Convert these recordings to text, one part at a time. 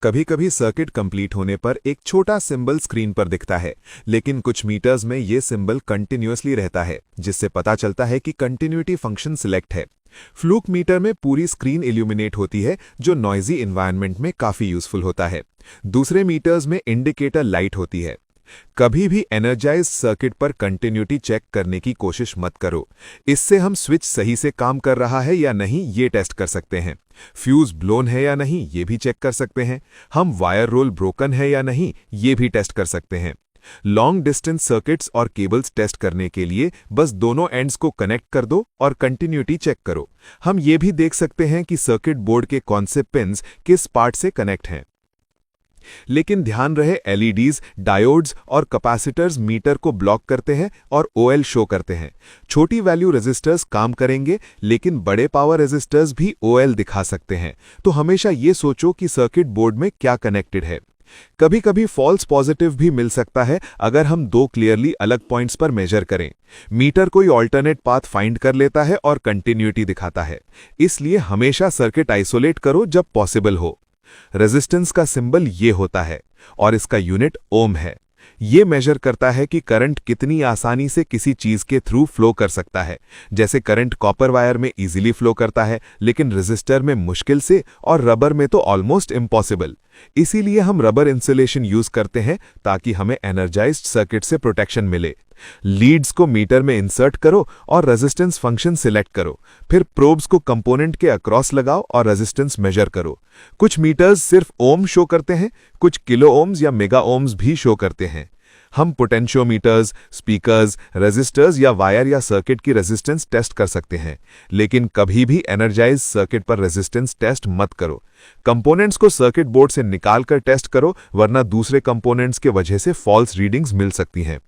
कभी कभी circuit complete होने पर एक छोटा सिंबल स्क्रीन पर दिखता है, लेकिन कुछ मीटर्स में ये सिंबल कंटिन्यूअसली रहता है, जिससे पता चलता है कि कंटिन्यूटी फंक्शन सिलेक्ट है। फ्लूक मीटर में पूरी स्क्रीन इल्यूमिनेट होती है, जो नॉइजी इन्वायरमेंट में काफी यूजफुल होता है। दूसरे मीटर्स में इंडिकेटर लाइट होती है। कभी भी एनर्जाइज्ड सर्किट पर कंटिन्यूटी चेक करने की कोशिश मत करो। इससे हम स्विच सही से काम कर रहा है या नहीं ये टेस्ट कर सकते हैं। फ्यूज ब्लोन है या नहीं ये भी चेक कर सकते हैं। हम वायर रोल ब्रोकन है या नहीं ये भी टेस्ट कर सकते हैं। लॉन्ग डिस्टेंस सर्किट्स और केबल्स टेस्ट करने के लिए बस दोनों एंड्स को कनेक्ट कर दो और कंटिन्यूटी चेक करो। हम ये भी देख सकते हैं कि सर्किट बोर्ड के कौन से पिन्स किस पार्ट से कनेक्ट हैं। लेकिन ध्यान रहे, एलईडीज, डायोड्स और कैपेसिटर्स मीटर को ब्लॉक करते हैं और ओएल शो करते हैं। छोटी वैल्यू रेजिस्टर्स काम करेंगे, लेकिन बड़े पावर रेजिस्टर्स भी ओएल दिखा सकते हैं। तो हमेशा ये सोचो कि सर्किट बोर्ड में क्या कनेक्टेड है। कभी कभी फॉल्स पॉजिटिव भी मिल सकता है अगर हम दो क्लियरली अलग पॉइंट्स पर मेजर करें। मीटर कोई ऑल्टरनेट पाथ फाइंड कर लेता है और कंटिन्यूटी दिखाता है। इसलिए हमेशा सर्किट आइसोलेट करो जब पॉसिबल हो। रेजिस्टेंस का सिंबल ये होता है और इसका यूनिट ओम है। ये मेजर करता है कि करंट कितनी आसानी से किसी चीज के थ्रू फ्लो कर सकता है। जैसे करंट कॉपर वायर में इजीली फ्लो करता है, लेकिन रेजिस्टर में मुश्किल से, और रबर में तो ऑलमोस्ट इम्पॉसिबल। इसीलिए हम रबर इंसुलेशन यूज करते हैं ताकि हमें एनर्जाइज्ड सर्किट से प्रोटेक्शन मिले। लीड्स को मीटर में इंसर्ट करो और रेजिस्टेंस फंक्शन सिलेक्ट करो। फिर प्रोब्स को कंपोनेंट के अक्रॉस लगाओ और रेजिस्टेंस मेजर करो। कुछ मीटर्स सिर्फ ओम शो करते हैं, कुछ किलो ओम्स या मेगा ओम्स भी शो करते हैं। हम पोटेंशियोमीटर्स, स्पीकर्स, रेजिस्टर्स या वायर या सर्किट की रेजिस्टेंस टेस्ट कर सकते हैं, लेकिन कभी भी एनर्जाइज्ड सर्किट पर रेजिस्टेंस टेस्ट मत करो। कंपोनेंट्स को सर्किट बोर्ड से निकाल कर टेस्ट करो, वरना दूसरे कंपोनेंट्स के वजह से फॉल्स रीडिंग्स मिल सकती हैं।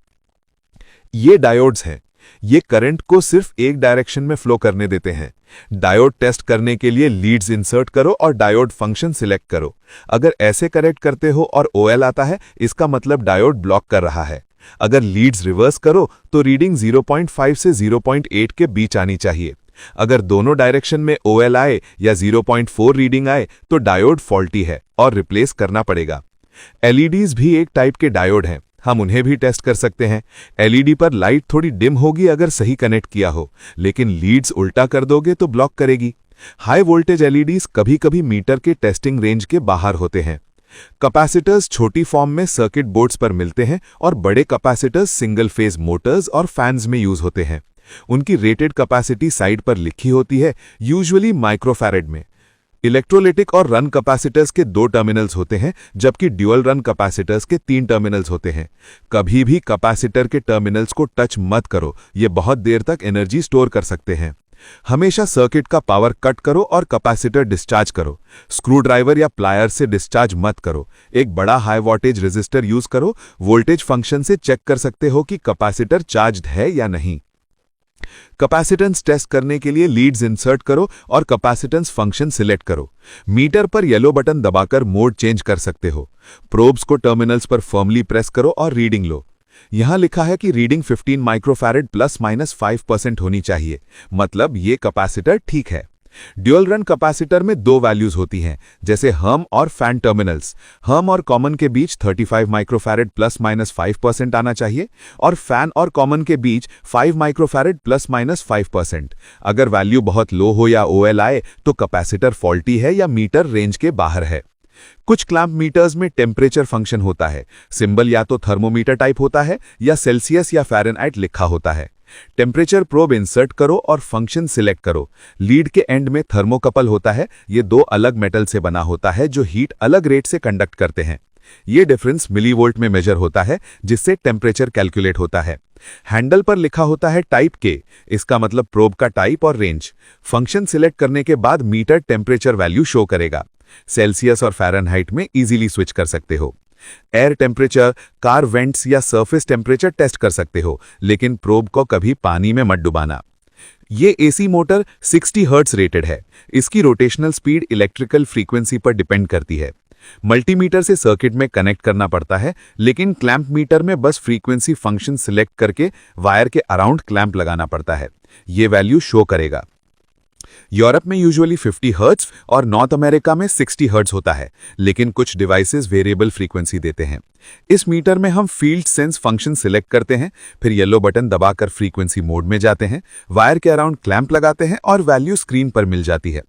ये डायोड्स हैं। ये करंट को सिर्फ एक डायरेक्शन में फ्लो करने देते हैं। डायोड टेस्ट करने के लिए लीड्स इंसर्ट करो और डायोड फंक्शन सिलेक्ट करो। अगर ऐसे कनेक्ट करते हो और ओएल आता है, इसका मतलब डायोड ब्लॉक कर रहा है। अगर लीड्स रिवर्स करो तो रीडिंग 0.5 से 0.8 के बीच आनी चाहिए। अगर दोनों डायरेक्शन में ओएल आए या 0.4 रीडिंग आए तो डायोड फॉल्टी है और रिप्लेस करना पड़ेगा। एलईडीज भी एक टाइप के डायोड हैं, हम उन्हें भी टेस्ट कर सकते हैं। एलईडी पर लाइट थोड़ी डिम होगी अगर सही कनेक्ट किया हो, लेकिन लीड्स उल्टा कर दोगे तो ब्लॉक करेगी। हाई वोल्टेज एलईडीज कभी कभी मीटर के टेस्टिंग रेंज के बाहर होते हैं। कैपेसिटर्स छोटी फॉर्म में सर्किट बोर्ड्स पर मिलते हैं और बड़े कैपेसिटर्स सिंगल फेज मोटर्स और फैंस में यूज होते हैं। उनकी रेटेड कैपेसिटी साइड पर लिखी होती है, यूजुअली माइक्रोफैरेड में। इलेक्ट्रोलिटिक और रन कैपेसिटर्स के 2 टर्मिनल्स होते हैं, जबकि ड्यूअल रन कैपेसिटर्स के 3 टर्मिनल्स होते हैं। कभी भी कैपेसिटर के टर्मिनल्स को टच मत करो, ये बहुत देर तक एनर्जी स्टोर कर सकते हैं। हमेशा सर्किट का पावर कट करो और कैपेसिटर डिस्चार्ज करो। स्क्रू ड्राइवर या प्लायर से डिस्चार्ज मत करो। एक बड़ा हाई वोल्टेज रेजिस्टर यूज करो। वोल्टेज फंक्शन से चेक कर सकते हो कि कैपेसिटर चार्ज्ड है या नहीं। कैपेसिटेंस टेस्ट करने के लिए लीड्स इंसर्ट करो और कैपेसिटेंस फंक्शन सिलेक्ट करो। मीटर पर येलो बटन दबाकर मोड चेंज कर सकते हो। प्रोब्स को टर्मिनल्स पर फर्मली प्रेस करो और रीडिंग लो। यहां लिखा है कि रीडिंग 15 माइक्रोफैरेड ±5% होनी चाहिए, मतलब ये कैपेसिटर ठीक है। ड्यूअल रन कैपेसिटर में 2 वैल्यूज होती हैं, जैसे हर्म और फैन टर्मिनल्स। हर्म और कॉमन के बीच 35 माइक्रोफैरेड ±5% आना चाहिए और फैन और कॉमन के बीच 5 माइक्रोफैरेड ±5%। अगर वैल्यू बहुत लो हो या ओएल आए तो कैपेसिटर फॉल्टी है या मीटर रेंज के बाहर है। कुछ क्लैंप मीटर्स में टेम्परेचर फंक्शन होता है। सिंबल या तो थर्मोमीटर टाइप होता है या सेल्सियस या फ़ारेनहाइट लिखा होता है। टेम्परेचर प्रोब इंसर्ट करो और फंक्शन सिलेक्ट करो। लीड के एंड में थर्मोकपल होता है। ये 2 अलग मेटल से बना होता है जो हीट अलग रेट से कंडक्ट करते हैं। ये डिफरेंस मिलीवोल्ट में मेजर होता है, जिससे टेम्परेचर कैलकुलेट होता है। हैंडल पर लिखा होता है टाइप के, इसका मतलब प्रोब का टाइप और रेंज। फंक्शन सिलेक्ट करने के बाद मीटर टेम्परेचर वैल्यू शो करेगा। सेल्सियस और फ़ारेनहाइट में इजीली स्विच कर सकते हो। एयर टेम्परेचर, कार वेंट्स या सरफेस टेम्परेचर टेस्ट कर सकते हो, लेकिन प्रोब को कभी पानी में मत डुबाना। ये एसी मोटर 60 हर्ट्ज रेटेड है। इसकी रोटेशनल स्पीड इलेक्ट्रिकल फ्रीक्वेंसी पर डिपेंड करती है। मल्टीमीटर से सर्किट में कनेक्ट करना पड़ता है, लेकिन क्लैंप मीटर में बस फ्रीक्वेंसी फंक्शन सिलेक्ट करके वायर के अराउंड क्लैंप लगाना पड़ता है। ये वैल्यू शो करेगा। यूरोप में यूजुअली 50 हर्ट्ज और नॉर्थ अमेरिका में 60 हर्ट्ज होता है, लेकिन कुछ डिवाइसेस वेरिएबल फ्रीक्वेंसी देते हैं। इस मीटर में हम फील्ड सेंस फंक्शन सिलेक्ट करते हैं, फिर येलो बटन दबाकर फ्रीक्वेंसी मोड में जाते हैं, वायर के अराउंड क्लैंप लगाते हैं और वैल्यू स्क्रीन पर मिल जाती है।